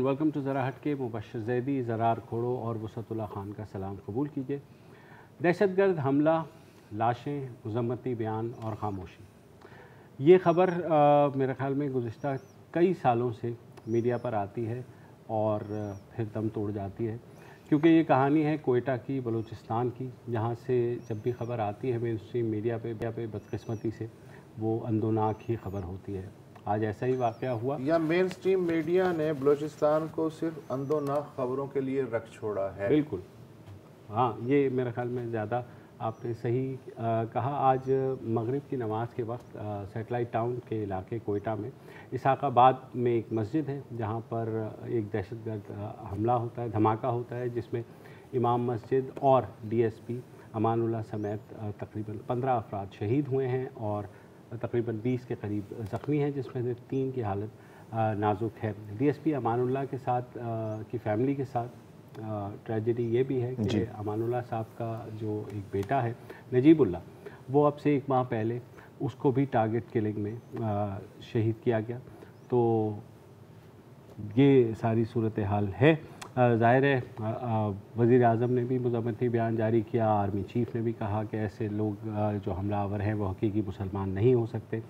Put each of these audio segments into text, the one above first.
Welcome to ज़रा हट के। मुबश्शिर ज़ैदी, ज़रार खोड़ो और वसतुल्लाह खान का सलाम कबूल कीजिए। दहशतगर्द हमला, लाशें, मज़म्मती बयान और खामोशी, ये ख़बर मेरे ख़्याल में गुज़िश्ता कई सालों से मीडिया पर आती है और फिर दम तोड़ जाती है, क्योंकि ये कहानी है कोयटा की, बलूचिस्तान की, जहाँ से जब भी ख़बर आती है मेन स्ट्रीम मीडिया पे बदकिस्मती से वो अंदोनाक ही ख़बर होती है। आज ऐसा ही वाक़या हुआ, या मेन स्ट्रीम मीडिया ने बलूचिस्तान को सिर्फ अंदोनाक खबरों के लिए रख छोड़ा है। बिल्कुल, हाँ, ये मेरे ख़्याल में ज़्यादा आपने सही कहा। आज मगरिब की नमाज़ के वक्त सैटेलाइट टाउन के इलाके कोयटा में इसाकाबाद में एक मस्जिद है, जहाँ पर एक दहशतगर्द हमला होता है, धमाका होता है, जिसमें इमाम मस्जिद और डीएसपी अमानुल्लाह समेत तकरीबन 15 अफराद शहीद हुए हैं और तकरीबन 20 के करीब ज़ख्मी हैं, जिसमें से 3 की हालत नाजुक है। डीएसपी अमानुल्लाह के साथ की फ़ैमिली के साथ ट्रेजेडी ये भी है कि अमानुल्लाह साहब का जो एक बेटा है नजीबुल्लाह, वो अब से 1 माह पहले उसको भी टारगेट किलिंग में शहीद किया गया। तो ये सारी सूरत हाल है। ज़ाहिर है वज़ीर आज़म ने भी मुज़म्मती बयान जारी किया, आर्मी चीफ़ ने भी कहा कि ऐसे लोग जो हमलावर हैं वो हकीकी मुसलमान नहीं हो सकते,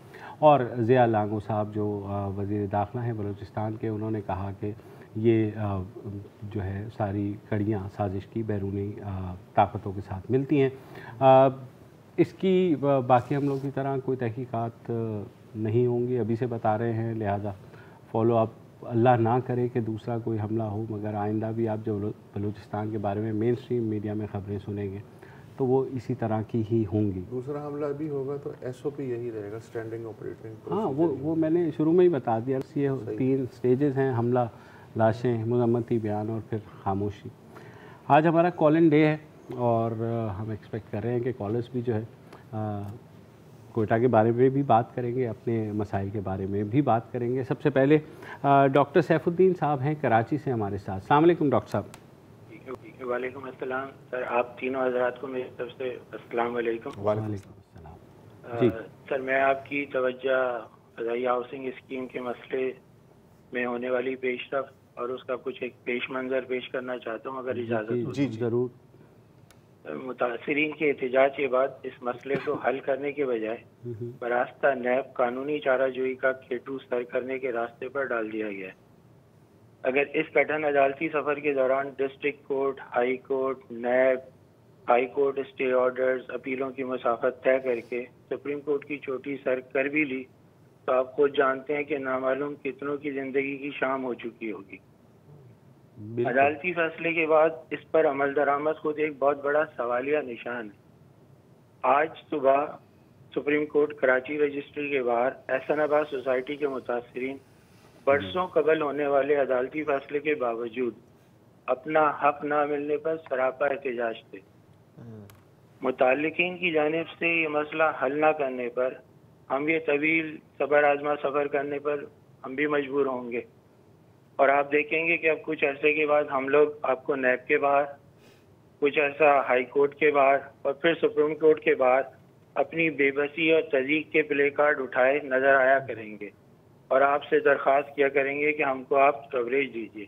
और ज़िया लांगो साहब जो वज़ीर दाखिला हैं बलूचिस्तान के, उन्होंने कहा कि ये जो है सारी कड़ियाँ साजिश की बैरूनी ताकतों के साथ मिलती हैं। इसकी बाकी हम लोग की तरह कोई तहकीकात नहीं होंगी, अभी से बता रहे हैं, लिहाजा फॉलो अप अल्लाह ना करे कि दूसरा कोई हमला हो, मगर आइंदा भी आप जब बलूचिस्तान के बारे में मेन स्ट्रीम मीडिया में ख़बरें सुनेंगे तो वो इसी तरह की ही होंगी। दूसरा हमला भी होगा तो एसओपी यही रहेगा, स्टैंडिंग ऑपरेटिंग। हाँ, वो मैंने शुरू में ही बता दिया। ये 3 स्टेजेस हैं, हमला, लाशें, मुज़म्मती बयान और फिर खामोशी। आज हमारा कॉल इन डे है और हम एक्सपेक्ट कर रहे हैं कि कॉलर्स भी जो है कोयटा के बारे में भी बात करेंगे, अपने मसाइल के बारे में भी बात करेंगे। सबसे पहले डॉक्टर सैफुद्दीन साहब हैं कराची से हमारे साथ। अस्सलाम वालेकुम डॉक्टर साहब। वालेकुम अस्सलाम सर, आप तीनों हज़रात को मेरी तरफ से अस्सलाम वालेकुम। वालेकुम अस्सलाम। जी सर, मैं आपकी तवज्जो फ़ज़ाई हाउसिंग स्कीम के मसले में होने वाली पेशरफ़्त और उसका कुछ एक पेश मंज़र पेश करना चाहता हूँ, अगर इजाज़त हो। जी ज़रूर। मुतासिरीन के एहतजाज के बाद इस मसले को हल करने के बजाय बरास्ता नैब कानूनी चाराजोई का खेटू सर करने के रास्ते पर डाल दिया गया है। अगर इस कठिन अदालती सफ़र के दौरान डिस्ट्रिक्ट कोर्ट, हाई कोर्ट, नैब, हाई कोर्ट स्टे ऑर्डर्स, अपीलों की मुसाफत तय करके सुप्रीम कोर्ट की चोटी सर कर भी ली, तो आप खुद जानते हैं कि नामालूम कितनों की ज़िंदगी की शाम हो चुकी होगी। अदालती फैसले के बाद इस पर अमल दरामद खुद एक बहुत बड़ा सवालिया निशान है। आज सुबह सुप्रीम कोर्ट कराची रजिस्ट्री के बाहर एहसनाबाद सोसाइटी के मुतासिरीन बरसों कबल होने वाले अदालती फैसले के बावजूद अपना हक ना मिलने पर सरापा एहतजाज थे। मुताल्लिकीन की जानिब से ये मसला हल ना करने पर हम ये तवील सबर आजमा सफ़र करने पर हम भी मजबूर होंगे, और आप देखेंगे कि अब कुछ अरसे के बाद हम लोग आपको नैब के बाहर, कुछ अरसा हाई कोर्ट के बाहर और फिर सुप्रीम कोर्ट के बाहर अपनी बेबसी और तज़ीक के प्ले कार्ड उठाए नज़र आया करेंगे और आपसे दरख्वास्त किया करेंगे कि हमको आप कवरेज दीजिए।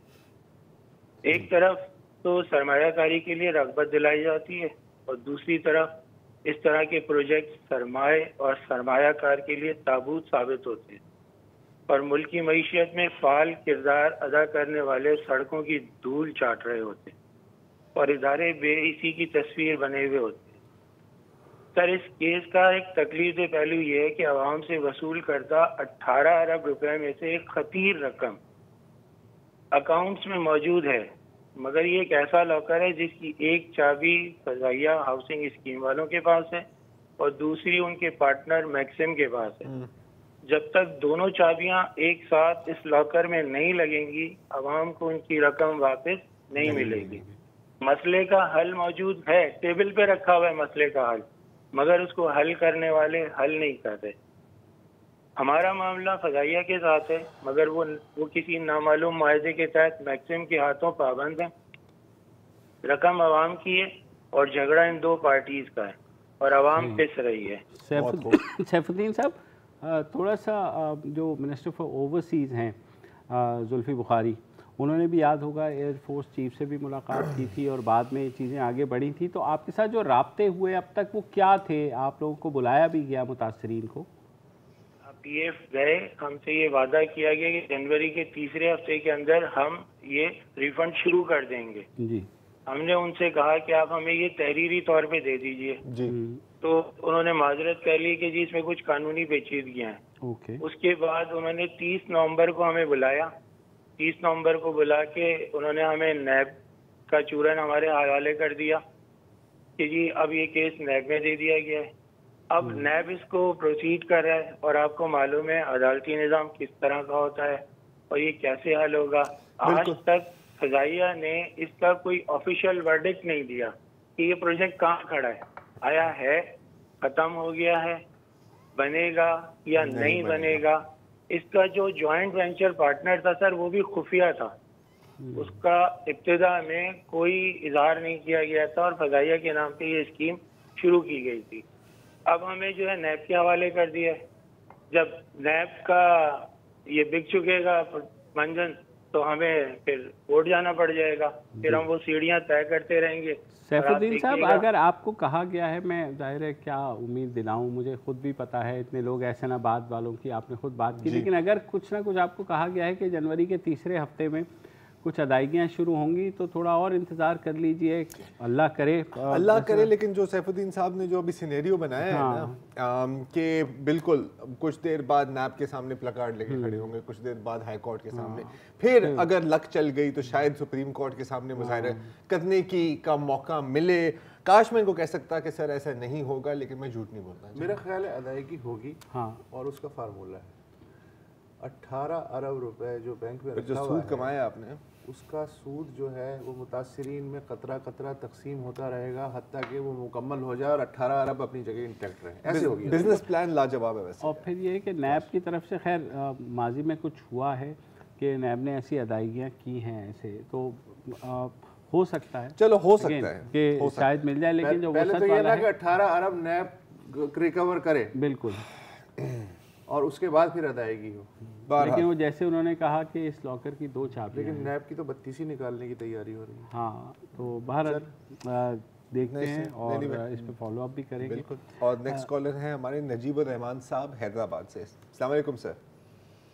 एक तरफ तो सरमायाकारी के लिए रग़बत दिलाई जाती है और दूसरी तरफ इस तरह के प्रोजेक्ट सरमाए और सरमायाकार के लिए ताबूत साबित होते हैं और मुल्क की मईशत में फ़ाल किरदार अदा करने वाले सड़कों की धूल चाट रहे होते हैं और इदारे बेइसी की तस्वीर बने हुए होते हैं। सर, इस केस का एक तकलीफ पहलू ये है कि आवाम से वसूल करदा 18 अरब रुपए में से एक खतीर रकम अकाउंट्स में मौजूद है, मगर ये एक ऐसा लॉकर है जिसकी एक चाबी फ़ज़ाइया हाउसिंग स्कीम वालों के पास है और दूसरी उनके पार्टनर मैक्सिम के पास है। जब तक दोनों चाबियां एक साथ इस लॉकर में नहीं लगेंगी, आवाम को उनकी रकम वापस नहीं मिलेगी। मसले का हल मौजूद है, टेबल पे रखा हुआ है मसले का हल, मगर उसको हल करने वाले हल नहीं कर रहे। हमारा मामला फ़ज़ाइया के साथ है, मगर वो किसी नामालूम मायदे के तहत मैक्सिम के हाथों पाबंद है। रकम आवाम की है और झगड़ा इन दो पार्टीज का है और आवाम पिस रही है। सैफुद्दीन साहब, थोड़ा सा जो मिनिस्टर फॉर ओवरसीज़ हैं जुल्फ़ी बुखारी, उन्होंने भी याद होगा एयरफोर्स चीफ से भी मुलाकात की थी और बाद में ये चीज़ें आगे बढ़ी थी। तो आपके साथ जो राब्ते हुए अब तक वो क्या थे? आप लोगों को बुलाया भी गया मुतासरीन को? PF गए, हमसे ये वादा किया गया कि जनवरी के तीसरे हफ्ते के अंदर हम ये रिफंड शुरू कर देंगे। जी। हमने उनसे कहा कि आप हमें ये तहरीरी तौर पे दे दीजिए जी। तो उन्होंने माजरत कर ली कि जी इसमें कुछ कानूनी पेचीदगियां हैं। ओके। उसके बाद उन्होंने 30 नवंबर को हमें बुलाया। 30 नवंबर को बुला के उन्होंने हमें नैब का चूरन हमारे हवाले कर दिया कि जी अब ये केस नैब में दे दिया गया है। अब नैब इसको प्रोसीड कर रहा है और आपको मालूम है अदालती निज़ाम किस तरह का होता है और ये कैसे हल होगा। आज तक फ़ज़ाइया ने इसका कोई ऑफिशियल वर्डिक्ट नहीं दिया कि ये प्रोजेक्ट कहाँ खड़ा है, आया है, ख़त्म हो गया है, बनेगा या नहीं बनेगा। इसका जो जॉइंट वेंचर पार्टनर था सर वो भी खुफिया था, उसका इब्तिदा में कोई इजहार नहीं किया गया था और फ़ज़ाइया के नाम पे ये स्कीम शुरू की गई थी। अब हमें जो है नैब के हवाले कर दिया है। जब नैब का ये बिक चुकेगा मंजन तो हमें फिर कोर्ट जाना पड़ जाएगा, फिर हम वो सीढ़ियां तय करते रहेंगे। सैफुद्दीन साहब, अगर आपको कहा गया है, मैं जाहिर है क्या उम्मीद दिलाऊं, मुझे खुद भी पता है इतने लोग एहसनाबाद वालों की आपने खुद बात की, लेकिन अगर कुछ ना कुछ आपको कहा गया है कि जनवरी के तीसरे हफ्ते में कुछ अदायगियाँ शुरू होंगी तो थोड़ा और इंतज़ार कर लीजिए, अल्लाह करे। लेकिन जो सैफुद्दीन साहब ने जो अभी सिनेरियो बनाया है ना कि बिल्कुल कुछ देर बाद नैब के सामने प्लकार्ड लेके खड़े होंगे, कुछ देर बाद हाई कोर्ट के सामने, फिर अगर लक चल गई तो शायद सुप्रीम कोर्ट के सामने मुजाहिरा करने का मौका मिले। काश मैं इनको कह सकता कि सर ऐसा नहीं होगा, लेकिन मैं झूठ नहीं बोलता। मेरा ख्याल है अदायगी होगी। हाँ। और उसका फार्मूला है 18 अरब रुपए जो बैंक में जो सूद कमाया आपने, उसका सूद जो है वो मुतासरीन में कतरा कतरा तकसीम होता रहेगा हत्ता कि वो मुकम्मल हो जाए और 18 अरब अपनी जगह इंटैक्ट रहे। ऐसे होगी। बिजनेस प्लान लाजवाब है वैसे। और फिर ये कि नैब की तरफ से खैर माजी में कुछ हुआ है कि नैब ने ऐसी अदायगियाँ की हैं ऐसे, तो हो सकता है, चलो हो सकता है कि शायद मिल जाए, लेकिन जो पहले तो ये ना कि 18 अरब नैब रिकवर करे बिल्कुल और उसके बाद फिर अदायगी हो। लेकिन वो जैसे उन्होंने कहा कि इस लॉकर की 2 चाबियां, लेकिन नैब की तो 32 ही निकालने की तैयारी हो रही है। हाँ, तो बाहर देखते हैं और इस पे फॉलो अप भी करेंगे। बिल्कुल। और नेक्स्ट कॉलर हैं हमारे नजीबुर रहमान साहब हैदराबाद से। अस्सलाम वालेकुम सर।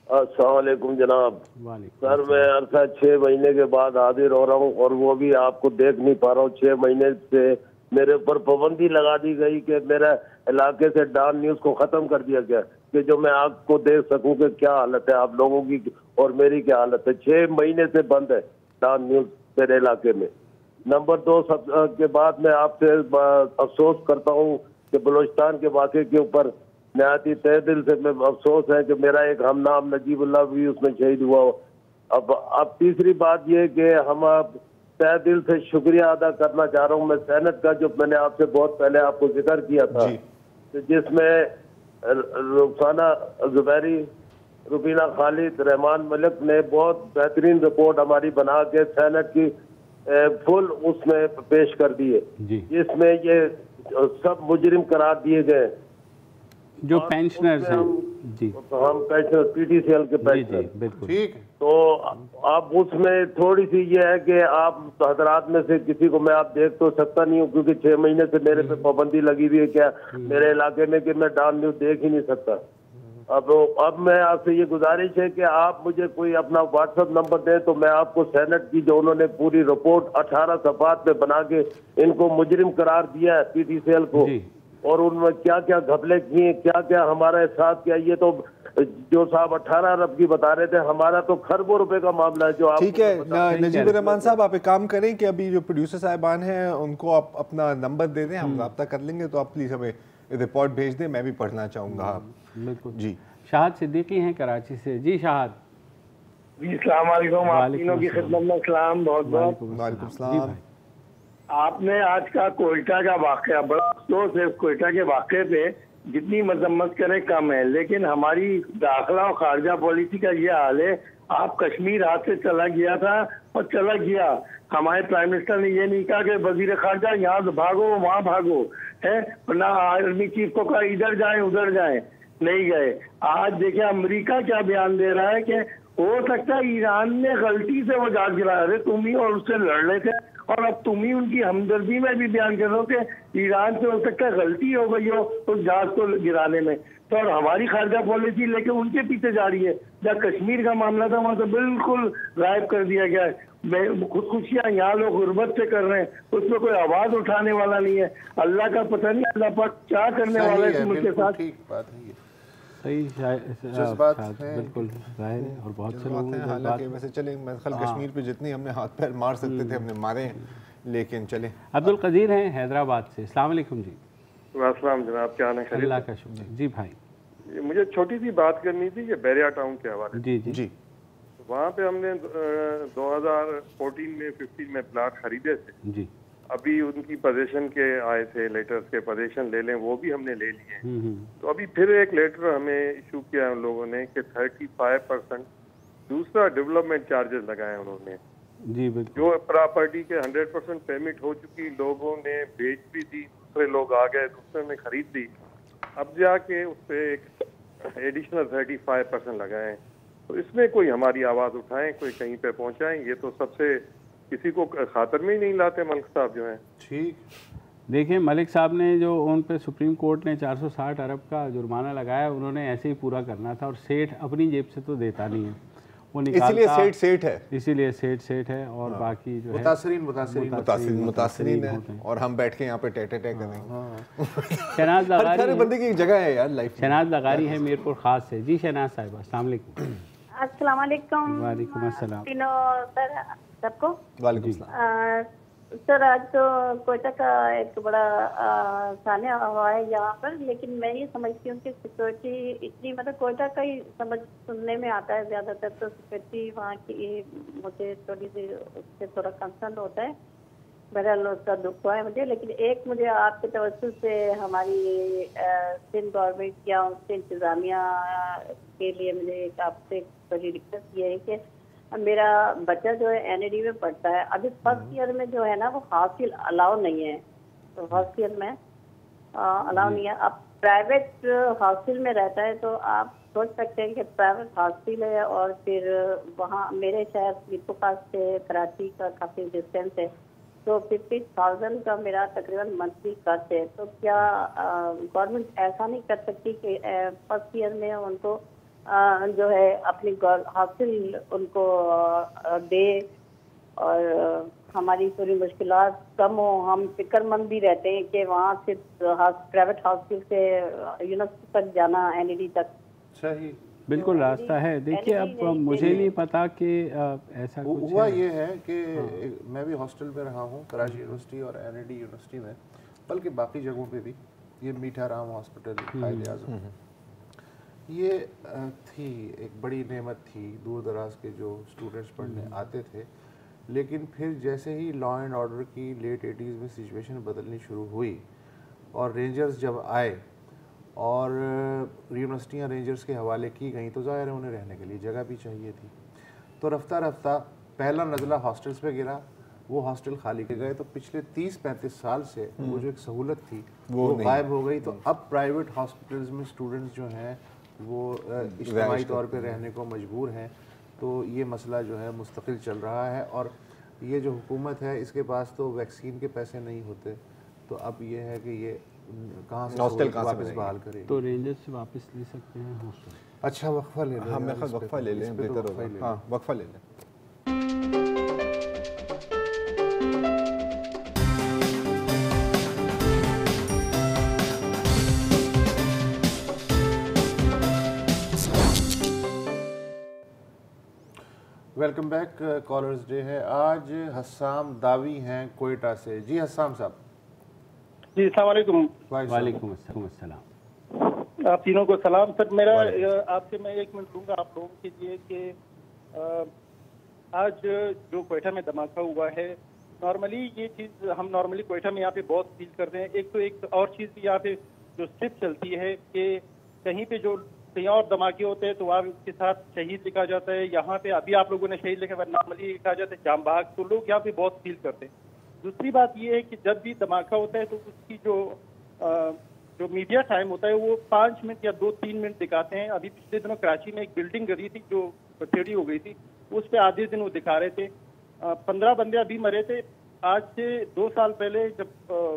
अस्सलाम वालेकुम जनाब। सर मैं अरसा 6 महीने के बाद हाजिर हो रहा हूँ और वो भी आपको देख नहीं पा रहा हूँ। 6 महीने से मेरे ऊपर पाबंदी लगा दी गई कि मेरा इलाके से डॉन न्यूज को खत्म कर दिया गया कि जो मैं आपको देख सकूं कि क्या हालत है आप लोगों की और मेरी क्या हालत है। 6 महीने से बंद है डॉन न्यूज मेरे इलाके में। नंबर 2 के बाद मैं आपसे अफसोस करता हूँ कि बलोचिस्तान के वाक़े के ऊपर नहायत तहे दिल से मैं अफसोस है कि मेरा एक हमनाम नजीबुल्लाह भी उसमें शहीद हुआ हो। अब तीसरी बात ये कि हम तहे दिल से शुक्रिया अदा करना चाह रहा हूँ मैं सेनेट का, जो मैंने आपसे बहुत पहले आपको जिक्र किया था, जिसमें रुखसाना जुबैरी, रुबीना खालिद, रहमान मलिक ने बहुत बेहतरीन रिपोर्ट हमारी बना के सेनेट की फुल उसमें पेश कर दी है, जिसमें ये सब मुजरिम करार दिए गए जो पेंशनर्स हैं। जी, हम पेंशनर PTCL के पेंशनर, बिल्कुल ठीक। तो अब उसमें थोड़ी सी ये है कि आप हजरात में से किसी को मैं आप देख तो सकता नहीं हूँ क्योंकि 6 महीने से मेरे पे पाबंदी लगी हुई है क्या मेरे इलाके में कि मैं डॉन न्यूज देख ही नहीं सकता। अब मैं आपसे ये गुजारिश है कि आप मुझे कोई अपना व्हाट्सएप नंबर दें तो मैं आपको सेनेट की जो उन्होंने पूरी रिपोर्ट 18 सफ़ात में बना के इनको मुजरिम करार दिया है PTCL को, और उनमें क्या क्या घपले किए, क्या क्या हमारे साथ किया, ये तो जो साहब 18 अरब की बता रहे थे, हमारा तो खरबों रुपए का मामला है। जो आप ठीक है नजीबुर रहमान साहब, आप एक काम करें कि अभी जो प्रोड्यूसर साहिबान हैं उनको आप अपना नंबर दे दें, हम रब्ता कर लेंगे, तो आप प्लीज़ हमें रिपोर्ट भेज दें, मैं भी पढ़ना चाहूँगा। बिल्कुल जी। शाहद सिद्दीकी हैं कराची से। जी शाहद। जी अस्सलाम वालेकुम, आप तीनों की खिदमत में सलाम। बहुत बहुत वालेकुम सलाम। आपने आज का कोयटा का वाकया, बड़ा अफसोस है कोयटा के वाकये पे जितनी मजम्मत करें कम है, लेकिन हमारी दाखिला और खारजा पॉलिसी का ये हाल है। आप कश्मीर हाथ से चला गया था और चला गया, हमारे प्राइम मिनिस्टर ने ये नहीं कहा कि वजीर खारजा यहाँ से भागो वहाँ भागो है, ना आर्मी चीफ को कहा इधर जाए उधर जाए, नहीं गए। आज देखिए अमेरिका क्या बयान दे रहा है कि हो सकता है ईरान ने गलती से वो जहाज गिराया, अरे तुम ही और उससे लड़ रहे थे और अब तुम ही उनकी हमदर्दी में भी बयान कर रहे हो कि ईरान से हो सकता है गलती हो गई हो उस जहाज को गिराने में। तो और हमारी खारजा पॉलिसी लेके उनके पीछे जा रही है। जहाँ कश्मीर का मामला था वहां तो बिल्कुल गायब कर दिया गया है। खुदकुशियां यहाँ लोग गुर्बत से कर रहे हैं, उसमें कोई आवाज उठाने वाला नहीं है। अल्लाह का पता नहीं अल्लाह पाक क्या करने वाला है मुल्क के साथ। ठीक बात है, सही जज्बात हैं, बिल्कुल जाहिर है और बहुत से लोग हालांकि वैसे चले कश्मीर पे जितनी हमने हाथ पैर मार सकते थे हमने मारे हैं, लेकिन चले। अब्दुल कदीर हैं हैदराबाद से। अस्सलाम वालेकुम जी। वालेकुम जनाब, क्या हाल है? अल्लाह का शुक्र जी भाई। मुझे छोटी सी बात करनी थी कि बैरिया टाउन के हवाले। जी जी जी। वहाँ पे हमने 2014 में 15 में प्लाट खरीदे थे जी। अभी उनकी पोजीशन के आए थे लेटर्स के, पोजीशन ले लें, वो भी हमने ले लिए। तो अभी फिर एक लेटर हमें इशू किया उन लोगों ने कि 35% दूसरा डेवलपमेंट चार्जेस लगाए उन्होंने। जी बिल्कुल। जो प्रॉपर्टी के 100% पेमेंट हो चुकी, लोगों ने बेच भी दी, दूसरे लोग आ गए, दूसरे ने खरीद दी, अब जाके उस पर एक एडिशनल 35% लगाएं। तो इसमें कोई हमारी आवाज़ उठाएं, कोई कहीं पे पहुंचाएं। ये तो सबसे किसी को खातर में ही नहीं लाते मलिक साहब जो हैं। ठीक। देखिए मलिक साहब ने जो उन पे सुप्रीम कोर्ट ने 460 अरब का जुर्माना लगाया, उन्होंने ऐसे ही पूरा करना था और सेठ अपनी जेब से तो देता नहीं है, वो निकालता, इसीलिए सेठ है, इसीलिए सेठ है और बाकी जो है मुतासरीन है और हम बैठ के यहाँ पे टेटे टे करेंगे। शहनाज लगारी, हर बंदे की एक जगह है यार लाइफ। शहनाज लगारी है मीरपुर खास से। जी शहनाज साहिब अस्सलाम वालेकुम। अस्सलाम वालेकुम। वालेकुम अस्सलाम। तीनों सर सबको वालेकुम सलाम। सर आज तो कोयटा का एक बड़ा साने हुआ है यहाँ पर, लेकिन मैं ये समझती हूँ कि सिक्योरिटी इतनी, मतलब कोयटा का ही समझ सुनने में आता है ज़्यादातर, तो सिक्योरिटी वहाँ की मुझे थोड़ी सी उससे थोड़ा कंसर्न होता है। बहरहाल उसका दुख हुआ है मुझे, लेकिन एक मुझे आपके तवज्जुह से हमारी सिंध गवर्नमेंट या उसके इंतज़ामिया के लिए मुझे एक आपसे बड़ी रिक्वेस्ट ये है कि मेरा बच्चा जो है NAD में पढ़ता है, अभी फर्स्ट ईयर में जो है ना वो हॉस्टल अलाउ नहीं है, तो फर्स्ट ईयर में अलाउ नहीं है। अब प्राइवेट हॉस्टल में रहता है तो आप सोच सकते हैं कि प्राइवेट हॉस्टल है और फिर वहाँ मेरे शहर मीरपुर पास से कराची का काफ़ी डिस्टेंस है, तो 50,000 का मेरा तकरीबन मंथली खर्च है। तो क्या गवर्नमेंट ऐसा नहीं कर सकती कि फर्स्ट ईयर में उनको जो है अपनी हॉस्टल उनको दे और हमारी पूरी मुश्किलात कम हो? हम फिक्रमंद भी रहते हैं कि वहाँ से प्राइवेट हॉस्टल से यूनिवर्सिटी तक जाना, NAD तक। सही, बिल्कुल रास्ता है। देखिए अब मुझे नहीं पता कि ऐसा कुछ हुआ ये है कि मैं भी हॉस्टल में रहा हूँ कराची यूनिवर्सिटी और NAD यूनिवर्सिटी में, बल्कि बाकी जगहों पे भी। ये मीठा राम हॉस्पिटल, कायदे आज़म, ये थी एक बड़ी नेमत थी। दूर दराज के जो स्टूडेंट्स पढ़ने आते थे, लेकिन फिर जैसे ही लॉ एंड ऑर्डर की लेट 80s में सिचुएशन बदलनी शुरू हुई और रेंजर्स जब आए और यूनिवर्सिटियाँ रेंजर्स के हवाले की गई, तो ज़ाहिर है उन्हें रहने के लिए जगह भी चाहिए थी। तो रफ्ता रफ्ता पहला नज़ला हॉस्टल्स पे गिरा, वो हॉस्टल खाली कर गए। तो पिछले 30-35 साल से वो जो एक सहूलत थी वो गायब हो गई। तो अब प्राइवेट हॉस्पिटल्स में स्टूडेंट्स जो हैं वो इज्तिमाई तौर पे रहने को मजबूर हैं। तो ये मसला जो है मुस्तकिल चल रहा है और ये जो हुकूमत है इसके पास तो वैक्सीन के पैसे नहीं होते, तो अब ये है कि ये कहाँ से हॉस्टल वापस बहाल करें। तो रेंजर्स से वापस ले सकते हैं हॉस्टल। अच्छा वक्फा ले लें। हाँ मैं वक्फा ले लें, बेहतर होगा। हाँ वक्फा ले लें। Welcome back. कॉलर्स डे है आज। हस्साम दावी हैं कोयटा से। जी हस्साम साहब। जी अस्सलाम वालेकुम। वालेकुम अस्सलाम। आप तीनों को सलाम। सर मेरा आपसे मैं 1 मिनट लूँगा आप लोगों के लिए कि आज जो कोयटा में धमाका हुआ है, नॉर्मली ये चीज़ हम नॉर्मली कोयटा में यहाँ पे बहुत फील करते हैं। एक तो एक और चीज़ भी यहाँ पे जो स्ट्रिप चलती है कि कहीं पे जो कहीं और धमाके होते हैं तो वहाँ उसके साथ शहीद लिखा जाता है। यहाँ पे अभी आप लोगों ने शहीद लिखा, नॉर्मली लिखा जाता है जाम बहाक, तो लोग यहाँ पे बहुत फील करते हैं। दूसरी बात ये है कि जब भी धमाका होता है तो उसकी जो जो मीडिया टाइम होता है वो 5 मिनट या 2-3 मिनट दिखाते हैं। अभी पिछले दिनों कराची में एक बिल्डिंग गिरी थी जो टेढ़ी हो गई थी, उस पर आधे दिन वो दिखा रहे थे। 15 बंदे अभी मरे थे। आज से 2 साल पहले जब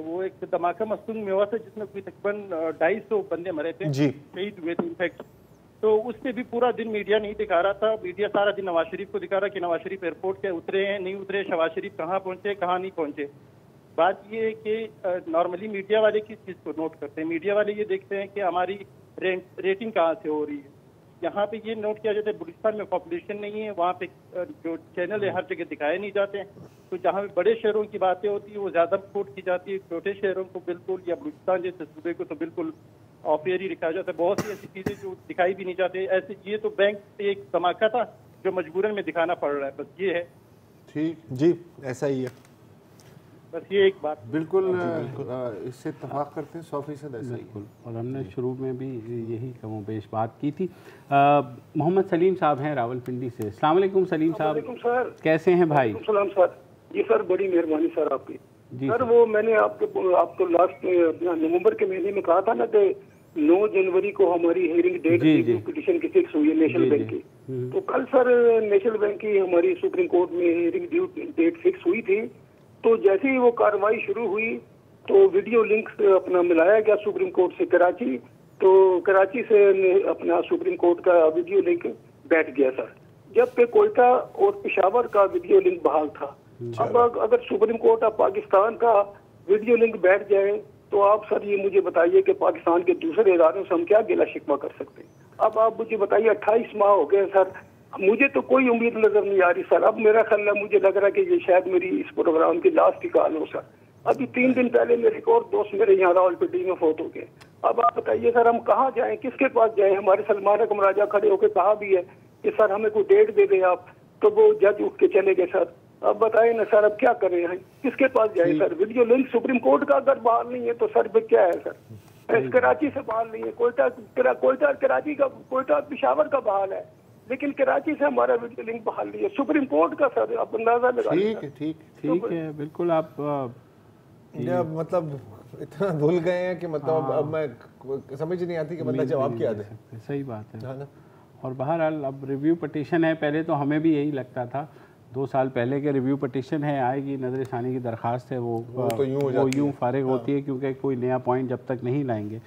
वो एक धमाका मस्तूंग में हुआ था जिसमें कोई तकरीबन 250 बंदे मरे थे, शहीद हुए थे इनफैक्ट, तो उस पर भी पूरा दिन मीडिया नहीं दिखा रहा था। मीडिया सारा दिन नवाज शरीफ को दिखा रहा कि नवाज शरीफ एयरपोर्ट पे उतरे हैं, नहीं उतरे, शहबाज शरीफ कहाँ पहुंचे, कहाँ नहीं पहुंचे। बात ये है कि नॉर्मली मीडिया वाले किस चीज़ को नोट करते हैं? मीडिया वाले ये देखते हैं कि हमारी रेटिंग कहाँ से हो रही है। यहाँ पे ये नोट किया जाता है बलूचिस्तान में पॉपुलेशन नहीं है, वहाँ पे जो चैनल है हर जगह दिखाए नहीं जाते हैं। तो जहाँ पे बड़े शहरों की बातें होती है वो ज़्यादा रिपोर्ट की जाती है, छोटे शहरों को बिल्कुल, या बलूचिस्तान जैसे सूबे को तो बिल्कुल ऑफ एयर ही दिखाया जाता है। बहुत सी ऐसी चीज़ें जो दिखाई भी नहीं जाती ऐसे। ये तो बैंक पे एक धमाका था जो मजबूरन में दिखाना पड़ रहा है, बस ये है। ठीक जी, ऐसा ही है, बस ये एक बात। बिल्कुल इससे इत्तेफाक करते हैं, 100% ऐसा ही। बिल्कुल, और हमने शुरू में भी यही कमोबेश बात की थी। मोहम्मद सलीम साहब हैं रावलपिंडी से। अस्सलाम वालेकुम सलीम साहब, सर कैसे हैं भाई? सलाम सर। जी सर, बड़ी मेहरबानी सर आपकी। सर वो मैंने आपको लास्ट नवंबर के महीने में कहा था ना कि 9 जनवरी को हमारी हियरिंग डेट पिटीशन की फिक्स हुई है नेशनल बैंक की। तो कल सर नेशनल बैंक की हमारी सुप्रीम कोर्ट में हियरिंग डेट फिक्स हुई थी। तो जैसे ही वो कार्रवाई शुरू हुई तो वीडियो लिंक अपना मिलाया गया सुप्रीम कोर्ट से कराची, तो कराची से अपना सुप्रीम कोर्ट का वीडियो लिंक बैठ गया सर, जबकि कोयटा और पेशावर का वीडियो लिंक बहाल था। अब अगर सुप्रीम कोर्ट ऑफ पाकिस्तान का वीडियो लिंक बैठ जाए तो आप सर ये मुझे बताइए कि पाकिस्तान के दूसरे इदारों से हम क्या गिला शिकवा कर सकते हैं? अब आप मुझे बताइए, 28 माह हो गए सर, मुझे तो कोई उम्मीद नजर नहीं आ रही सर। अब मेरा ख्याल है, मुझे लग रहा है कि ये शायद मेरी इस प्रोग्राम की लास्ट ही कॉल हो सर। अभी 3 दिन पहले मेरे एक और दोस्त मेरे यहाँ रावलपिंडी में फोत हो गए। अब आप बताइए सर, हम कहाँ जाएं, किसके पास जाएं? हमारे सलमान अकम राजा खड़े होकर कहा भी है कि सर हमें कोई डेट दे दें आप, तो वो जज उठ के चले गए सर। अब बताइए ना सर, अब क्या करें, किसके पास जाए sir? Video link supreme court का अगर बहाल नहीं है तो सर फिर क्या है सर? कराची से बहाल नहीं है, कोयटा कराची का, कोयटा पेशावर का बहाल है, लेकिन कराची से हमारा वीडियो लिंक बहाल नहीं है। सुप्रीम कोर्ट का सर आप अंदाजा लगा। ठीक है, बिल्कुल। आप मतलब इतना भूल गए हैं कि मतलब अब मैं समझ नहीं आती कि मतलब जवाब क्या दे। सही बात है ना। और बहरहाल अब रिव्यू पटिशन है, पहले तो हमें भी यही लगता था, 2 साल पहले के रिव्यू पटिशन है, आएगी नजर षानी की दरख्वास्त है, वो तो यूँ फारिग होती है, क्योंकि कोई नया पॉइंट जब तक नहीं लाएंगे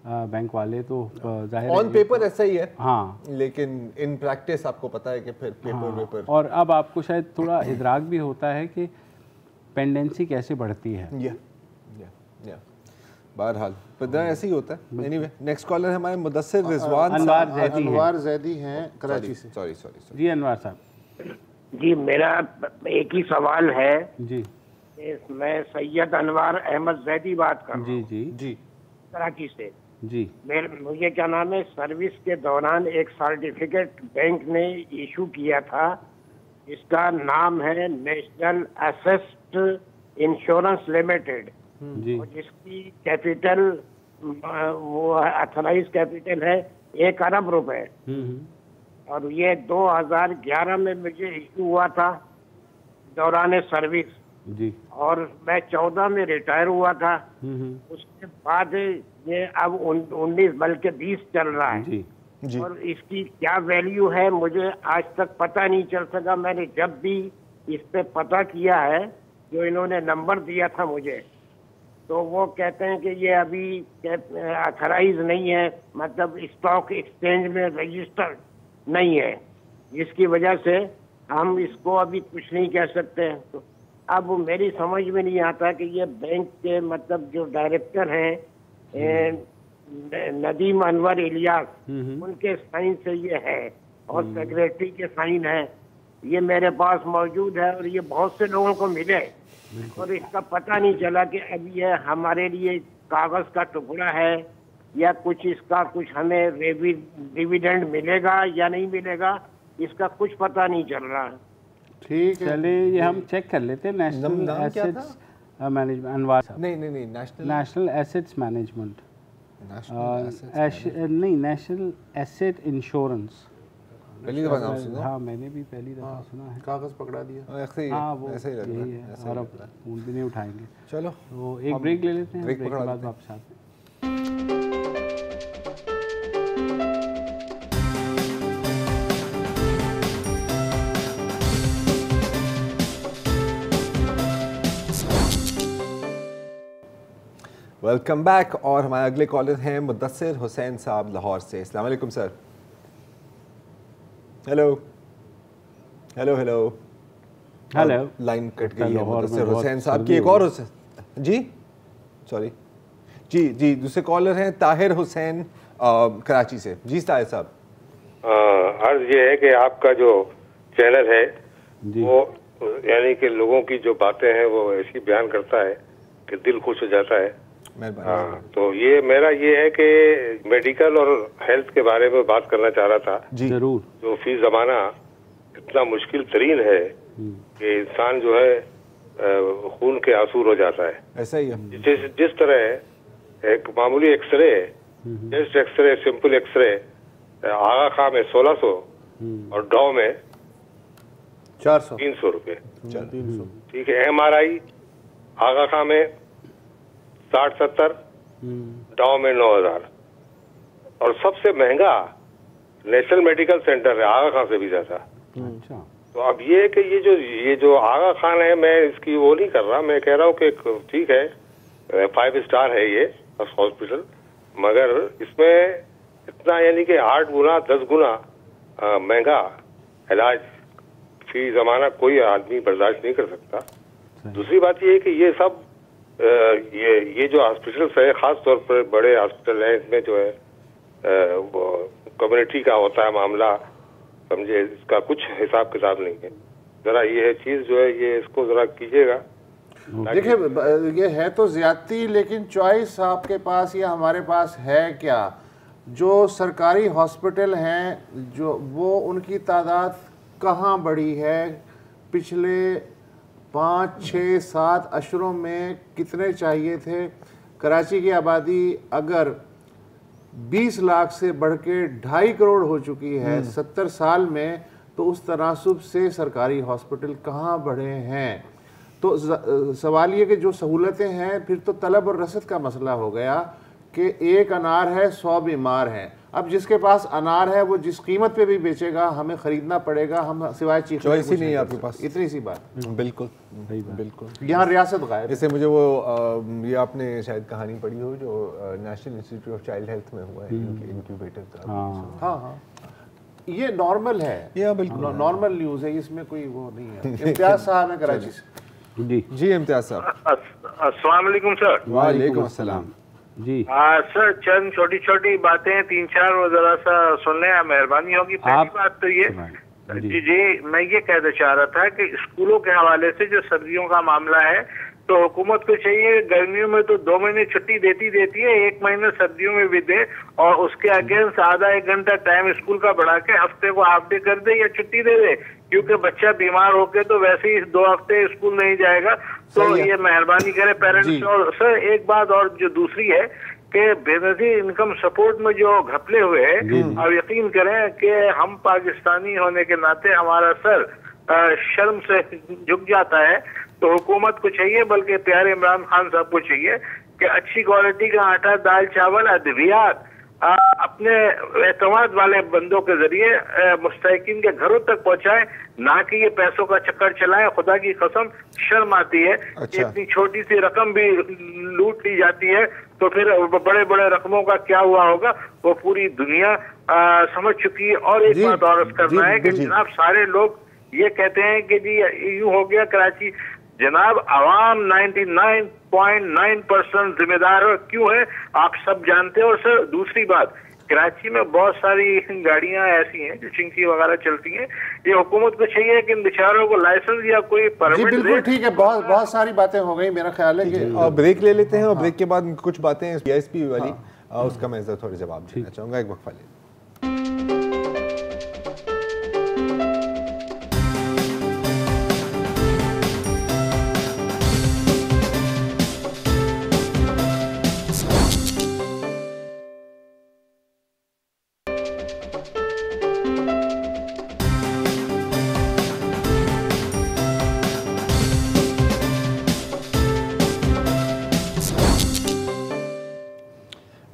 बैंक वाले तो जाहिर ऑन पेपर ऐसा ही है। हाँ, लेकिन इन प्रैक्टिस आपको पता है कि फिर पेपर और अब आपको शायद थोड़ा इदराक भी होता है कि पेंडेंसी कैसे बढ़ती है। बहरहाल पता ऐसे ही होता है। एनीवे, नेक्स्ट कॉलर हमारे मुदस्सिर रिजवान अनवार जैदी हैं कराची से। सॉरी जी अनवार साहब। जी मेरा एक ही सवाल है जी। मैं सैयद अनवार अहमद जैदी बात कर रहा हूँ जी कराची से जी। मुझे क्या नाम है, सर्विस के दौरान एक सर्टिफिकेट बैंक ने इशू किया था, इसका नाम है नेशनल एसेट इंश्योरेंस लिमिटेड, और जिसकी कैपिटल वो अथराइज कैपिटल है 1 अरब रुपए, और ये 2011 में मुझे इशू हुआ था दौरान सर्विस जी, और मैं 14 में रिटायर हुआ था। उसके बाद ये अब 19 बल्कि 20 चल रहा है जी। और इसकी क्या वैल्यू है मुझे आज तक पता नहीं चल सका। मैंने जब भी इस पे पता किया है, जो इन्होंने नंबर दिया था मुझे, तो वो कहते हैं कि ये अभी अथराइज नहीं है, मतलब स्टॉक एक्सचेंज में रजिस्टर्ड नहीं है, जिसकी वजह से हम इसको अभी कुछ नहीं कह सकते हैं। तो अब मेरी समझ में नहीं आता कि ये बैंक के मतलब जो डायरेक्टर हैं नदीम अनवर इलियास, उनके साइन से ये है, और सेक्रेटरी के साइन है, ये मेरे पास मौजूद है, और ये बहुत से लोगों को मिले और इसका पता नहीं चला कि अब ये हमारे लिए कागज का टुकड़ा है या कुछ, इसका कुछ हमें डिविडेंड मिलेगा या नहीं मिलेगा, इसका कुछ पता नहीं चल रहा है। ठीक है, चलिए ये हम चेक कर लेते हैं। नेशनल एसेट्स मैनेजमेंट, अनवार साहब। नहीं नेशनल एसेट्स मैनेजमेंट, नहीं नेशनल एसेट इंश्योरेंस। पहली दफा नाम सुना? हाँ, मैंने भी पहली दफा सुना है। कागज पकड़ा दिया। ऐसे ही ऐसे ही लग रहा है, और अब फोन भी नहीं उठाएंगे। चलो तो एक ब्रेक ले लेते हैं, ब्रेक के बाद वापस आते हैं। Welcome back. और हमारे अगले कॉलर हैं मुद्दस्सिर हुसैन साहब लाहौर से। अस्सलाम वालेकुम sir. Hello hello hello hello, line cut गई है मुद्दस्सिर हुसैन साहब की। एक और जी सॉरी जी जी दूसरे कॉलर हैं ताहिर हुसैन कराची से। जी ताहिर साहब, अर्ज ये है कि आपका जो चैनल है वो यानी कि लोगों की जो बातें हैं वो ऐसी बयान करता है कि दिल खुश हो जाता है। तो ये मेरा ये है कि मेडिकल और हेल्थ के बारे में बात करना चाह रहा था। जी जरूर। जो फी जमाना इतना मुश्किल तरीन है कि इंसान जो है खून के आंसू हो जाता है। ऐसा ही है। जिस तरह एक मामूली X-ray, chest X-ray, simple X-ray Aga Khan में 1600 और डॉ में 400 300 रुपये। ठीक है। MRI आगा खां में 60-70, डॉ में 9000 और सबसे महंगा नेशनल मेडिकल सेंटर है आगा खां से भी ज्यादा। अच्छा। तो अब ये जो आगा खान है, मैं इसकी वो नहीं कर रहा, मैं कह रहा हूँ कि ठीक है 5 स्टार है ये हॉस्पिटल, मगर इसमें इतना यानी कि 8 गुना 10 गुना महंगा इलाज फी जमाना कोई आदमी बर्दाश्त नहीं कर सकता। दूसरी बात ये है कि ये सब ये जो हॉस्पिटल्स है, खास तौर पर बड़े हॉस्पिटल है, इसमें जो है वो कम्युनिटी का होता है मामला, समझे, इसका कुछ हिसाब किताब नहीं है। जरा ये चीज जो है ये इसको जरा कीजिएगा। देखिए ये है तो ज्यादती, लेकिन चॉइस आपके पास या हमारे पास है क्या? जो सरकारी हॉस्पिटल हैं जो वो उनकी तादाद कहाँ बढ़ी है? पिछले 5, 6, 7 अशरों में कितने चाहिए थे? कराची की आबादी अगर 20 लाख से बढ़ के 2.5 करोड़ हो चुकी है 70 साल में, तो उस तनासुब से सरकारी हॉस्पिटल कहाँ बढ़े हैं? तो सवाल ये कि जो सहूलतें हैं, फिर तो तलब और रसद का मसला हो गया कि एक अनार है 100 बीमार हैं। अब जिसके पास अनार है वो जिस कीमत पे भी बेचेगा हमें खरीदना पड़ेगा, हम सिवाय चीख चॉइस ही नहीं है आपके पास। इतनी सी बात। बिल्कुल बिल्कुल। यहाँ रियासत गायब। इससे मुझे वो ये आपने शायद कहानी पढ़ी हो जो national institute of child health में हुआ है, इंक्यूबेटर का। हाँ, ये नॉर्मल है, ये बिल्कुल नॉर्मल न्यूज़ है, इसमें कोई वो नहीं है। इम्तियाज साहब है कराची से। जी इम्तियाज साहब। अस्सलाम वालेकुम सर। वालेकुम अस्सलाम। जी सर, चंद छोटी छोटी बातें 3-4 वो जरा सा सुनने मेहरबानी होगी। पहली बात तो ये जी मैं ये कहना चाह रहा था कि स्कूलों के हवाले से जो सर्दियों का मामला है, तो हुकूमत को चाहिए गर्मियों में तो 2 महीने छुट्टी देती है, 1 महीना सर्दियों में भी दे, और उसके अगेंस्ट आधा 1 घंटा टाइम स्कूल का बढ़ा के हफ्ते को हाफ डे कर दे या छुट्टी दे दे, क्योंकि बच्चा बीमार होके तो वैसे ही 2 हफ्ते स्कूल नहीं जाएगा। तो ये मेहरबानी करे पेरेंट्स। और सर एक बात और जो दूसरी है कि बेनजीर इनकम सपोर्ट में जो घपले हुए हैं, अब यकीन करें कि हम पाकिस्तानी होने के नाते हमारा सर शर्म से झुक जाता है। तो हुकूमत को चाहिए, बल्कि प्यारे इमरान खान साहब को चाहिए कि अच्छी क्वालिटी का आटा, दाल, चावल, अद्वियात अपने एतमाद वाले बंदों के जरिए मुस्तहिकीन के घरों तक पहुंचाए, ना कि ये पैसों का चक्कर चलाए। खुदा की कसम शर्म आती है। अच्छा। इतनी छोटी सी रकम भी लूट ली जाती है, तो फिर बड़े बड़े रकमों का क्या हुआ होगा वो पूरी दुनिया समझ चुकी है। और एक बात और करना है कि जनाब सारे लोग ये कहते हैं कि जी यूं हो गया कराची, जनाब आवाम 99.9% जिम्मेदार क्यों है आप सब जानते हैं। और सर दूसरी बात, कराची में बहुत सारी गाड़ियां ऐसी हैं जो चिंकी वगैरह चलती हैं, ये हुकूमत को चाहिए कि इन बेचारों को लाइसेंस या कोई परमिट दे। बिल्कुल ठीक है, बहुत सारी बातें हो गई, मेरा ख्याल है कि और ब्रेक ले लेते हैं और ब्रेक के बाद कुछ बातें PISP वाली उसका मैं थोड़े जवाब देना चाहूँगा। एक वक्फा ले।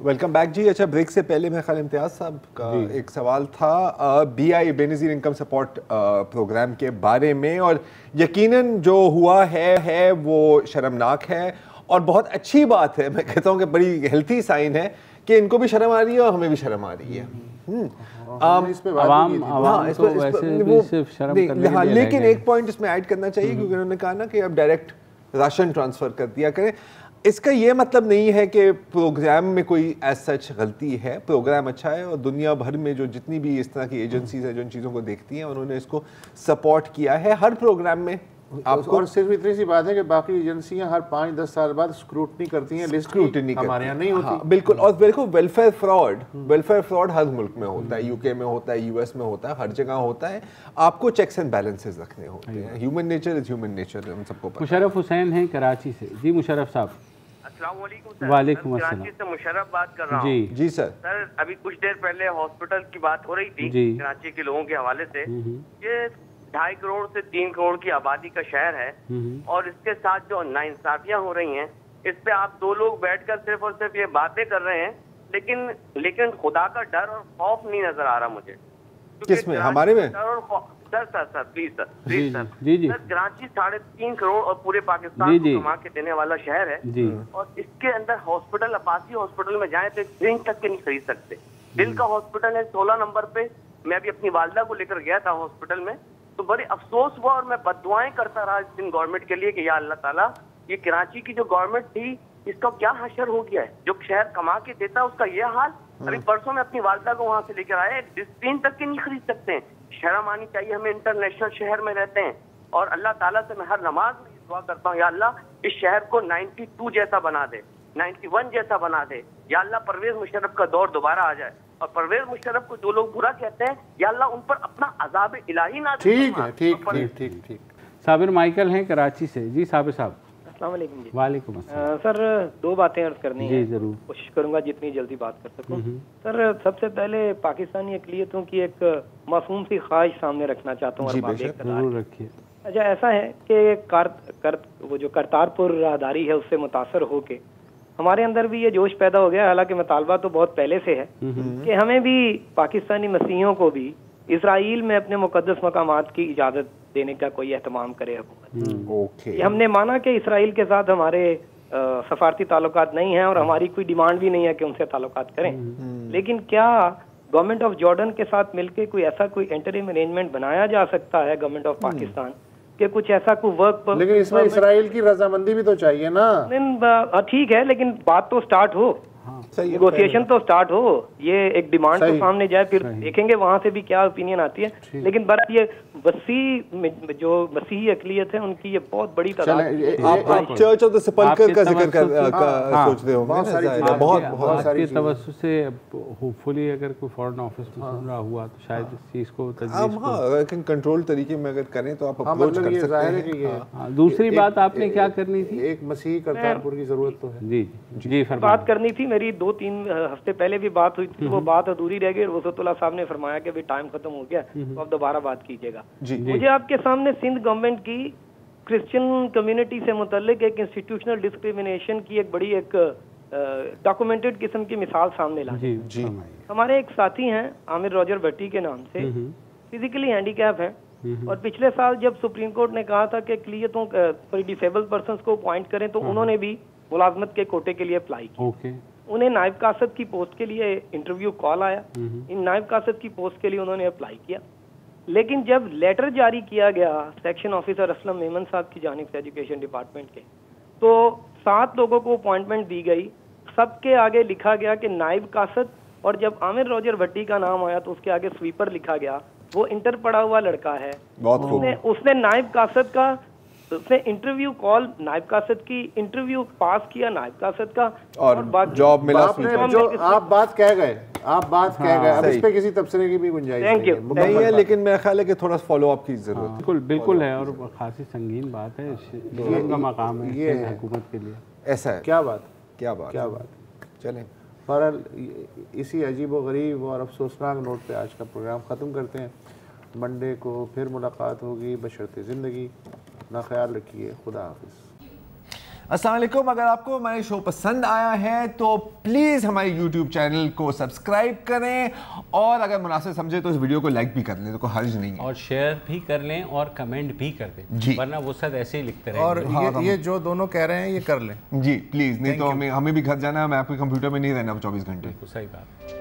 वेलकम बैक जी। अच्छा, ब्रेक से पहले मेरे ख्याल इम्तियाज साहब का एक सवाल था BI Benazir income support programme के बारे में, और यकीनन जो हुआ है वो शर्मनाक है और बहुत अच्छी बात है, मैं कहता हूँ कि बड़ी हेल्थी साइन है कि इनको भी शर्म आ रही है और हमें भी शर्म आ रही है। लेकिन एक पॉइंट इसमें ऐड करना चाहिए क्योंकि उन्होंने कहा ना कि अब डायरेक्ट राशन ट्रांसफर कर दिया करें। इसका ये मतलब नहीं है कि प्रोग्राम में कोई एज सच गलती है, प्रोग्राम अच्छा है और दुनिया भर में जो जितनी भी इस तरह की एजेंसीज हैं जो इन चीज़ों को देखती हैं उन्होंने इसको सपोर्ट किया है हर प्रोग्राम में। आपको और सिर्फ इतनी सी बात है कि बाकी एजेंसियां हर 5-10 साल बाद स्क्रूटनी करती हैं, लिस्ट स्क्रूटनी हमारे यहाँ नहीं होती। हाँ, बिल्कुल। और देखो वेलफेयर फ्रॉड हर मुल्क में होता है, यूके में होता है, यूएस में होता है, हर जगह होता है। आपको चेक्स एंड बैलेंसेस रखने होते हैं। Human nature is human nature, हम सबको पता है। मुशर्रफ हुसैन हैं कराची से। जी मुशर्रफ साहब। वालेकुम अस्सलाम। कराची से मुशर्रफ बात कर रहा हूँ। जी जी सर। सर अभी कुछ देर पहले हॉस्पिटल की बात हो रही थी कराची के लोगों के हवाले से। ये 2.5 करोड़ से 3 करोड़ की आबादी का शहर है और इसके साथ जो नाइंसाफियां हो रही हैं, इस पे आप 2 लोग बैठकर सिर्फ और सिर्फ ये बातें कर रहे हैं, लेकिन खुदा का डर और खौफ नहीं नजर आ रहा मुझे। किसमें? हमारे में? सर प्लीज सर जी कराची 3.5 करोड़ और पूरे पाकिस्तान को कमा के देने वाला शहर है और इसके अंदर हॉस्पिटल, अब्बासी हॉस्पिटल में जाए तो एक ड्रिंक तक के नहीं खरीद सकते। दिल का हॉस्पिटल है 16 नंबर पे। मैं अभी अपनी वालदा को लेकर गया था हॉस्पिटल में, तो बड़े अफसोस हुआ और मैं बद्दुआएं करता रहा इस दिन गवर्नमेंट के लिए कि या अल्लाह ताला, ये कराची की जो गवर्नमेंट थी इसका क्या हशर हो गया है। जो शहर कमा के देता है उसका ये हाल। अभी परसों में अपनी वालदा को वहां से लेकर आया, डिस्प्लिन तक के नहीं खरीद सकते हैं। शर्म आनी चाहिए, हमें इंटरनेशनल शहर में रहते हैं। और अल्लाह ताला से मैं हर नमाज में दुआ करता हूँ, या अल्लाह इस शहर को 92 जैसा बना दे, 91 जैसा बना दे। या अल्लाह परवेज मुशर्रफ का दौर दोबारा आ जाए और परवेज मुशर्रफ को जो लोग बुरा कहते हैं, या अल्लाह उन पर अपना अजाब इलाही ना दे। ठीक। साबिर माइकल हैं कराची से। जी साबिर साहब। अस्सलाम वालेकुम जी। वालेकुम अस्सलाम। सर 2 बातें अर्ज करनी है। जी जरूर। कोशिश करूंगा जितनी जल्दी बात कर सकूं। सर सबसे पहले पाकिस्तानी अक़लियतों की एक मासूम सी ख्वाहिश सामने रखना चाहता हूँ। जरूर रखिए। अच्छा ऐसा है कि वो जो करतारपुर राहदारी है उससे मुतासर होके हमारे अंदर भी ये जोश पैदा हो गया, हालांकि मुतालबा तो बहुत पहले से है कि हमें भी पाकिस्तानी मसीहियों को भी इसराइल में अपने मुकद्दस मकामात की इजाज़त देने का कोई एहतमाम करे हुकूमत। हमने माना कि इसराइल के साथ हमारे सफारती ताल्लुकात नहीं हैं और हमारी कोई डिमांड भी नहीं है कि उनसे ताल्लुकात करें, लेकिन क्या गवर्नमेंट ऑफ जॉर्डन के साथ मिलकर कोई ऐसा कोई इंटरिम अरेंजमेंट बनाया जा सकता है गवर्नमेंट ऑफ पाकिस्तान कि कुछ ऐसा कोई वर्क पर? लेकिन इसमें इसराइल की रजामंदी भी तो चाहिए ना। ठीक है, लेकिन बात तो स्टार्ट हो, नेगोशिएशन तो स्टार्ट हो, ये एक डिमांड तो सामने जाए, फिर देखेंगे वहां से भी क्या ओपिनियन आती है। लेकिन बस ये जो मसीही अक़लियत है उनकी ये बहुत बड़ी तादाद। आप चर्च ऑफ द सेपल्कर का जिक्र सोच रहे होंगे, बहुत सारी तवज्जो से होपफुली अगर कोई फॉरेन ऑफिस में सुन रहा हुआ तो शायद इस चीज को लेकिन कंट्रोल तरीके में अगर करें तो आप अप्रोच कर सकते हैं। दूसरी बात आपने क्या करनी थी? एक मसीही करतारपुर की जरूरत तो है। जी बात करनी थी। मेरी 2-3 हफ्ते पहले भी बात हुई थी, वो बात अधूरी रह गई। वसतुल्लाह साहब ने फरमाया कि टाइम खत्म हो गया, तो अब दोबारा बात कीजिएगा। मुझे आपके सामने सिंध गवर्नमेंट की क्रिश्चियन कम्युनिटी से मुतल्लिक एक इंस्टीट्यूशनल डिस्क्रिमिनेशन की एक बड़ी डॉक्यूमेंटेड किस्म की मिसाल सामने ला। हमारे एक साथी हैं आमिर रॉजर भट्टी के नाम से, फिजिकली हैंडीकैप हैं और पिछले साल जब सुप्रीम कोर्ट ने कहा था कि डिसेबल्ड पर्संस को अपॉइंट करें तो उन्होंने भी मुलाजमत के कोटे के लिए अप्लाई किया। उन्हें नायब कासद की पोस्ट के लिए इंटरव्यू कॉल आया। इन नायब कासद की पोस्ट के लिए उन्होंने अप्लाई किया, लेकिन जब लेटर जारी किया गया सेक्शन ऑफिसर असलम मेमन साहब की जानिब से एजुकेशन डिपार्टमेंट के, तो 7 लोगों को अपॉइंटमेंट दी गई। सबके आगे लिखा गया कि नायब कासद, और जब आमिर रॉजर भट्टी का नाम आया तो उसके आगे स्वीपर लिखा गया। वो इंटर पढ़ा हुआ लड़का है, उसने नायब कासद का उसने इंटरव्यू कॉल नायब कासद की इंटरव्यू पास किया नायब कासद का और जॉब मिला। जो आप बात कह गए अब इस पे किसी तबसरे की भी गुंजाइश नहीं है, लेकिन मेरा ख्याल है कि थोड़ा फॉलो अप की जरूरत है। बिल्कुल है और खासी संगीन बात है, का मकाम है ये हुकूमत के लिए। ऐसा है। क्या बात। चलें, बहरहाल इसी अजीब व गरीब और अफसोसनाक नोट पे आज का प्रोग्राम ख़त्म करते हैं। मंडे को फिर मुलाकात होगी बशर्ते ज़िंदगी। ना ख्याल रखिए, खुदा हाफिज़। अस्सलाम वालेकुम। अगर आपको हमारे शो पसंद आया है तो प्लीज़ हमारे YouTube चैनल को सब्सक्राइब करें और अगर मुनासिब समझे तो इस वीडियो को लाइक भी कर लें, तो कोई हर्ज नहीं है, और शेयर भी कर लें और कमेंट भी कर दें जी, वरना वो सब ऐसे ही लिखते रहें। और ये जो दोनों कह रहे हैं ये कर लें जी प्लीज़, नहीं तो हमें भी घर जाना है, मैं आपके कंप्यूटर में नहीं रहना 24 घंटे। सही बात।